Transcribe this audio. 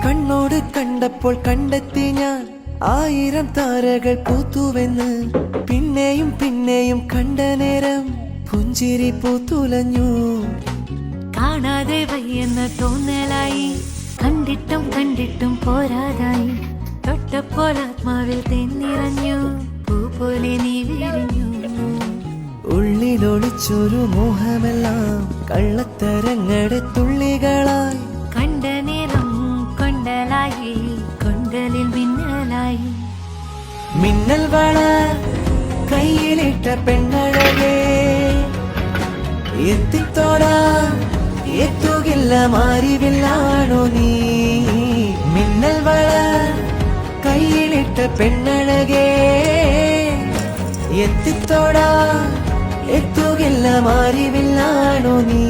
കണ്ണോട് കണ്ടപ്പോൾ കണ്ടെത്തി ഞാൻ 1000 താരകൾ പൂത്തുവെന്ന്. പിന്നെയും പിന്നെയും കണ്ട നേരം പുഞ്ചിരി പൂത്തുലഞ്ഞു. കാണാതെ വയ്യെന്ന തോന്നലായി, കണ്ടിട്ടും കണ്ടിട്ടും പോരാതായി. തൊട്ടപ്പോൾ ആത്മാവിൽ തെന്നിറഞ്ഞു, പൂ പോലെ നീ വിരിഞ്ഞു. ഉള്ളിലൊളിച്ചൊരു മോഹമെല്ലാം കള്ളത്തരങ്ങളുടെ തുള്ളികളായി. കണ്ട നേരം കൊണ്ടലായി, കൊണ്ടലിൽ മിന്നലായി. മിന്നൽ വള കയ്യിലിട്ട പെണ്ണഴകേ, എത്തിത്തോടാ എത്തുകില്ല മാറിവില്ലാണോ നീ. മിന്നൽ വള കയ്യിലിട്ട പെണ്ണഴകേ, എത്തിത്തോടാ എത്തുകില്ല മാറിവില്ലാണോ നീ.